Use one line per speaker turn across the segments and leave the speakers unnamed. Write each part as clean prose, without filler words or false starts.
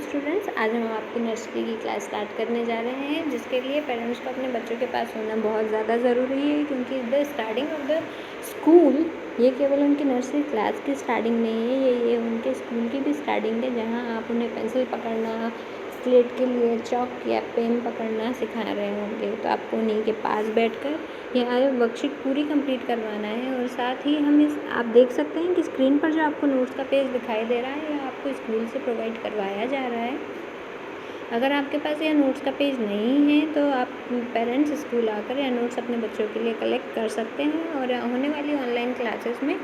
Students, आज हम आपकी नर्सरी की क्लास स्टार्ट करने जा रहे हैं, जिसके लिए पेरेंट्स को अपने बच्चों के पास होना बहुत ज़्यादा ज़रूरी है, क्योंकि the starting of the school ये केवल उनकी नर्सरी क्लास की स्टार्टिंग नहीं है, ये उनके स्कूल की भी स्टार्टिंग है, जहाँ आप उन्हें पेंसिल पकड़ना, स्लेट के लिए चॉक या पेन पकड़ना सिखा रहे होंगे। तो आपको उन्हीं के पास बैठकर यह वर्कशीट पूरी कंप्लीट करवाना है। और साथ ही आप देख सकते हैं कि स्क्रीन पर जो आपको नोट्स का पेज दिखाई दे रहा है, यह आपको स्कूल से प्रोवाइड करवाया जा रहा है। अगर आपके पास यह नोट्स का पेज नहीं है तो आप पेरेंट्स स्कूल आकर यह नोट्स अपने बच्चों के लिए कलेक्ट कर सकते हैं, और होने वाली ऑनलाइन क्लासेस में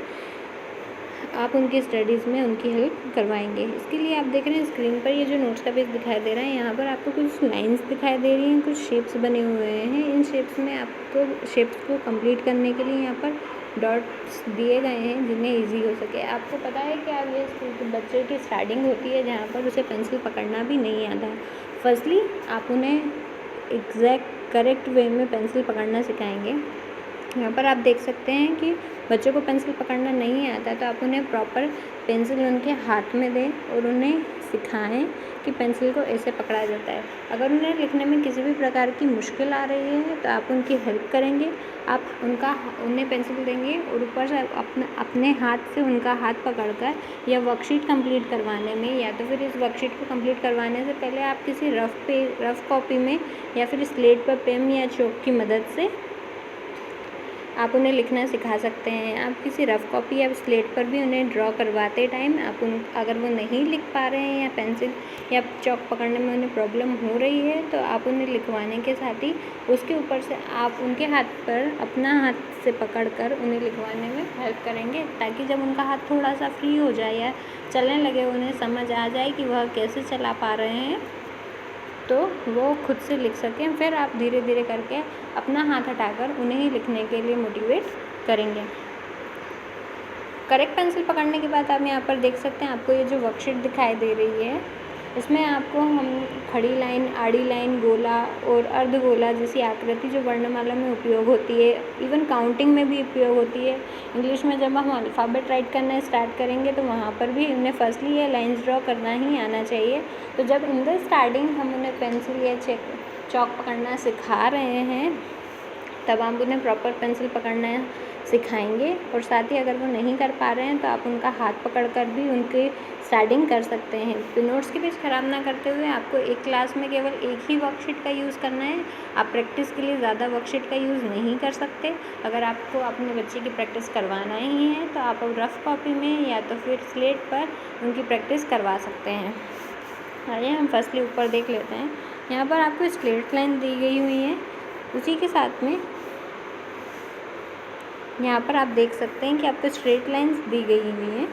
आप उनकी स्टडीज़ में उनकी हेल्प करवाएंगे। इसके लिए आप देख रहे हैं स्क्रीन पर ये जो नोट्स का पेज दिखाई दे रहा है, यहाँ पर आपको कुछ लाइंस दिखाई दे रही हैं, कुछ शेप्स बने हुए हैं। इन शेप्स में आपको शेप्स को कंप्लीट करने के लिए यहाँ पर डॉट्स दिए गए हैं, जिन्हें इजी हो सके। आपको पता है कि आप ये स्कूल के बच्चों की स्टार्टिंग होती है जहाँ पर उसे पेंसिल पकड़ना भी नहीं आता है। फर्स्टली आप उन्हें एग्जैक्ट करेक्ट वे में पेंसिल पकड़ना सिखाएंगे। यहाँ पर आप देख सकते हैं कि बच्चों को पेंसिल पकड़ना नहीं आता, तो आप उन्हें प्रॉपर पेंसिल उनके हाथ में दें और उन्हें सिखाएं कि पेंसिल को ऐसे पकड़ा जाता है। अगर उन्हें लिखने में किसी भी प्रकार की मुश्किल आ रही है तो आप उनकी हेल्प करेंगे। आप उन्हें पेंसिल देंगे और ऊपर से अपने हाथ से उनका हाथ पकड़कर यह वर्कशीट कंप्लीट करवाने में, या तो फिर इस वर्कशीट को कंप्लीट करवाने से पहले आप किसी रफ कॉपी में या फिर स्लेट पर पेन या चॉक की मदद से आप उन्हें लिखना सिखा सकते हैं। आप किसी रफ़ कॉपी या स्लेट पर भी उन्हें ड्रॉ करवाते टाइम अगर वो नहीं लिख पा रहे हैं या पेंसिल या चॉक पकड़ने में उन्हें प्रॉब्लम हो रही है, तो आप उन्हें लिखवाने के साथ ही उसके ऊपर से आप उनके हाथ पर अपना हाथ से पकड़कर उन्हें लिखवाने में हेल्प करेंगे, ताकि जब उनका हाथ थोड़ा सा फ्री हो जाए या चलने लगे, उन्हें समझ आ जाए कि वह कैसे चला पा रहे हैं, तो वो खुद से लिख सकें। फिर आप धीरे धीरे करके अपना हाथ हटाकर उन्हें ही लिखने के लिए मोटिवेट करेंगे। करेक्ट पेंसिल पकड़ने के बाद आप यहाँ पर देख सकते हैं, आपको ये जो वर्कशीट दिखाई दे रही है, इसमें आपको हम खड़ी लाइन, आड़ी लाइन, गोला और अर्धगोला जैसी आकृति जो वर्णमाला में उपयोग होती है, इवन काउंटिंग में भी उपयोग होती है। इंग्लिश में जब हम अल्फ़ाबेट राइट करना स्टार्ट करेंगे तो वहाँ पर भी उन्हें फर्स्टली ये लाइंस ड्रॉ करना ही आना चाहिए। तो जब इन द स्टार्टिंग हम उन्हें पेंसिल या चॉक पकड़ना सिखा रहे हैं, तब आप उन्हें प्रॉपर पेंसिल पकड़ना सिखाएंगे। और साथ ही अगर वो नहीं कर पा रहे हैं तो आप उनका हाथ पकड़कर भी उनके स्टार्टिंग कर सकते हैं। तो नोट्स के पेज ख़राब ना करते हुए आपको एक क्लास में केवल एक ही वर्कशीट का यूज़ करना है। आप प्रैक्टिस के लिए ज़्यादा वर्कशीट का यूज़ नहीं कर सकते। अगर आपको अपने बच्चे की प्रैक्टिस करवाना ही है तो आप रफ़ कॉपी में या तो फिर स्लेट पर उनकी प्रैक्टिस करवा सकते हैं। आइए हम फर्स्टली ऊपर देख लेते हैं। यहाँ पर आपको स्ट्रेट लाइन दी गई हुई है, उसी के साथ में यहाँ पर आप देख सकते हैं कि आपको स्ट्रेट लाइंस दी गई हुई हैं।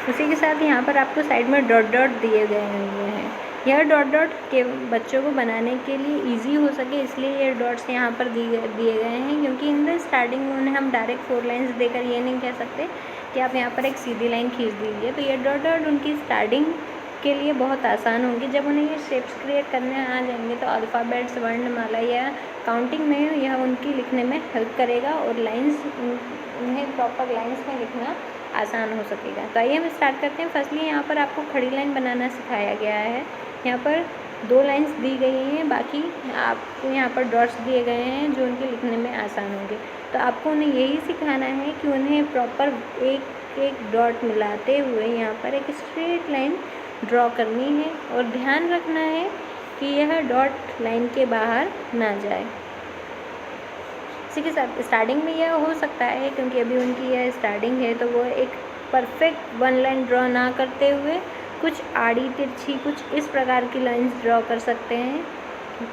उसी के साथ यहाँ पर आपको साइड में डॉट डॉट दिए गए हुए हैं। यह डॉट डॉट के बच्चों को बनाने के लिए इजी हो सके, इसलिए ये डॉट्स यहाँ पर दिए गए हैं, क्योंकि इन द स्टार्टिंग में उन्हें हम डायरेक्ट 4 लाइंस देकर ये नहीं कह सकते कि आप यहाँ पर एक सीधी लाइन खींच दीजिए। तो ये डॉट डॉट उनकी स्टार्टिंग के लिए बहुत आसान होंगी। जब उन्हें ये शेप्स क्रिएट करने आ जाएंगे तो अल्फ़ाबेट्स, वर्णमाला या काउंटिंग में यह उनकी लिखने में हेल्प करेगा, और लाइंस उन्हें प्रॉपर लाइंस में लिखना आसान हो सकेगा। तो आइए हम स्टार्ट करते हैं। फर्स्टली यहाँ पर आपको खड़ी लाइन बनाना सिखाया गया है। यहाँ पर 2 लाइंस दी गई हैं, बाकी आपको यहाँ पर डॉट्स दिए गए हैं जो उनके लिखने में आसान होंगे। तो आपको उन्हें यही सिखाना है कि उन्हें प्रॉपर एक एक डॉट मिलाते हुए यहाँ पर एक स्ट्रेट लाइन ड्रॉ करनी है, और ध्यान रखना है कि यह डॉट लाइन के बाहर ना जाए। इसी के साथ स्टार्टिंग में यह हो सकता है, क्योंकि अभी उनकी यह स्टार्टिंग है, तो वो एक परफेक्ट 1 लाइन ड्रॉ ना करते हुए कुछ आड़ी तिरछी कुछ इस प्रकार की लाइंस ड्रॉ कर सकते हैं,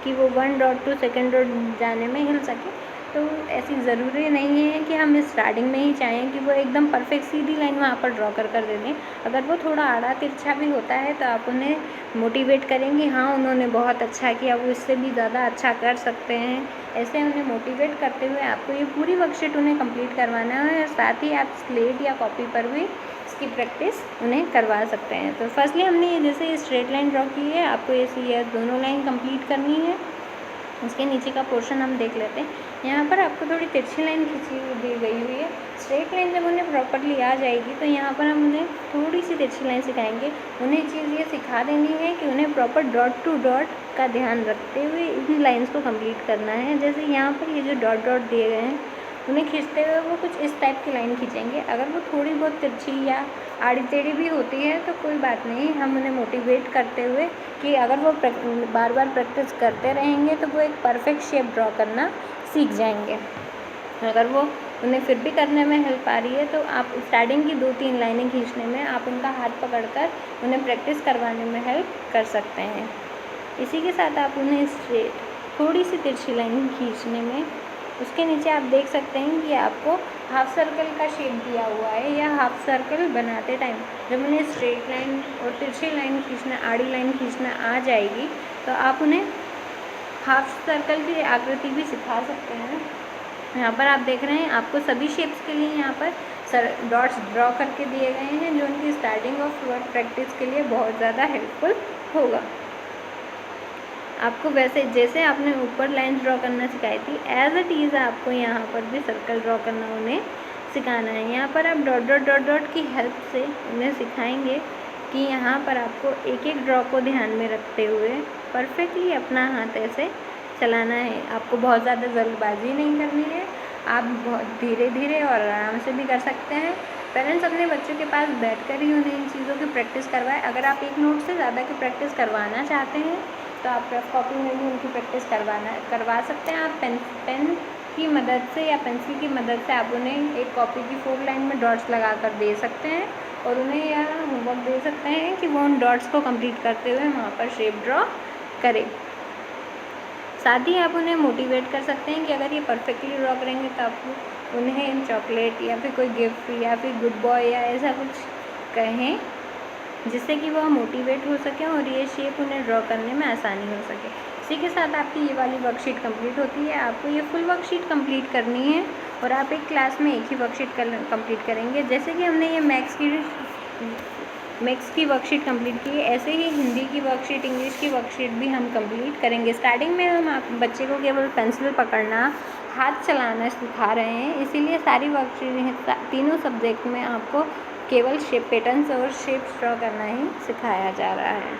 कि वो 1 डॉट टू सेकेंड डॉट जाने में हिल सके। तो ऐसी ज़रूरी नहीं है कि हम स्टार्टिंग में ही चाहें कि वो एकदम परफेक्ट सीधी लाइन वहाँ पर ड्रॉ कर दे दें। अगर वो थोड़ा आड़ा तिरछा भी होता है तो आप उन्हें मोटिवेट करेंगे, हाँ उन्होंने बहुत अच्छा किया, वो इससे भी ज़्यादा अच्छा कर सकते हैं। ऐसे उन्हें मोटिवेट करते हुए आपको ये पूरी वर्कशीट उन्हें कंप्लीट करवाना है, और साथ ही आप स्लेट या कॉपी पर भी इसकी प्रैक्टिस उन्हें करवा सकते हैं। तो फर्स्टली हमने ये स्ट्रेट लाइन ड्रॉ की है, आपको ये दोनों लाइन कंप्लीट करनी है। उसके नीचे का पोर्शन हम देख लेते हैं। यहाँ पर आपको थोड़ी तिरछी लाइन खींची दी गई हुई है। स्ट्रेट लाइन जब उन्हें प्रॉपरली आ जाएगी तो यहाँ पर हम उन्हें थोड़ी थोड़ी सी तिरछी लाइन सिखाएंगे। उन्हें चीज़ ये सिखा देनी है कि उन्हें प्रॉपर डॉट टू डॉट का ध्यान रखते हुए इन लाइन्स को कंप्लीट करना है। जैसे यहाँ पर ये जो डॉट डॉट दिए गए हैं, उन्हें खींचते हुए वो कुछ इस टाइप की लाइन खींचेंगे। अगर वो थोड़ी बहुत तिरछी या आड़ी टेढ़ी भी होती है तो कोई बात नहीं, हम उन्हें मोटिवेट करते हुए कि अगर वो बार बार प्रैक्टिस करते रहेंगे तो वो एक परफेक्ट शेप ड्रॉ करना सीख जाएंगे। अगर वो उन्हें फिर भी करने में हेल्प आ रही है तो आप स्टार्टिंग की 2-3 लाइनें खींचने में आप उनका हाथ पकड़कर उन्हें प्रैक्टिस करवाने में हेल्प कर सकते हैं। इसी के साथ आप उन्हें स्ट्रेट थोड़ी सी तिरछी लाइन खींचने में, उसके नीचे आप देख सकते हैं कि आपको हाफ सर्कल का शेप दिया हुआ है, या हाफ सर्कल बनाते टाइम जब उन्हें स्ट्रेट लाइन और तिरछी लाइन खींचना, आड़ी लाइन खींचना आ जाएगी तो आप उन्हें हाफ सर्कल की आकृति भी सिखा सकते हैं। यहाँ पर आप देख रहे हैं आपको सभी शेप्स के लिए यहाँ पर डॉट्स ड्रॉ करके दिए गए हैं, जो उनकी स्टार्टिंग ऑफ वर्ड प्रैक्टिस के लिए बहुत ज़्यादा हेल्पफुल होगा। आपको वैसे जैसे आपने ऊपर लाइन ड्रॉ करना सिखाई थी, एज इट इज़ आपको यहाँ पर भी सर्कल ड्रॉ करना उन्हें सिखाना है। यहाँ पर आप डॉट डॉट डॉट डॉट की हेल्प से उन्हें सिखाएंगे कि यहाँ पर आपको एक एक ड्रॉ को ध्यान में रखते हुए परफेक्टली अपना हाथ ऐसे चलाना है। आपको बहुत ज़्यादा जल्दबाजी नहीं करनी है, आप बहुत धीरे धीरे और आराम से भी कर सकते हैं। पेरेंट्स अपने बच्चों के पास बैठकर ही उन्हें इन चीज़ों की प्रैक्टिस करवाएं। अगर आप एक नोट से ज़्यादा की प्रैक्टिस करवाना चाहते हैं तो आप रफ कॉपी में भी उनकी प्रैक्टिस करवा सकते हैं। आप पेन की मदद से या पेंसिल की मदद से आप उन्हें एक कॉपी की 4 लाइन में डॉट्स लगा कर दे सकते हैं और उन्हें यह होमवर्क दे सकते हैं कि वो उन डॉट्स को कंप्लीट करते हुए वहाँ पर शेप ड्रॉ करें। साथ ही आप उन्हें मोटिवेट कर सकते हैं कि अगर ये परफेक्टली ड्रॉ करेंगे तो आप उन्हें चॉकलेट या फिर कोई गिफ्ट या फिर गुड बॉय या ऐसा कुछ कहें, जिससे कि वह मोटिवेट हो सके और ये शेप उन्हें ड्रॉ करने में आसानी हो सके। इसी के साथ आपकी ये वाली वर्कशीट कंप्लीट होती है। आपको ये फुल वर्कशीट कंप्लीट करनी है और आप एक क्लास में एक ही वर्कशीट कंप्लीट करेंगे। जैसे कि हमने ये मैथ्स की वर्कशीट कंप्लीट की है, ऐसे ही हिंदी की वर्कशीट, इंग्लिश की वर्कशीट भी हम कंप्लीट करेंगे। स्टार्टिंग में हम आप बच्चे को केवल पेंसिल पकड़ना, हाथ चलाना सिखा रहे हैं, इसीलिए सारी वर्कशीट तीनों सब्जेक्ट में आपको केवल शेप पैटर्न्स और शेप्स ड्रॉ करना ही सिखाया जा रहा है।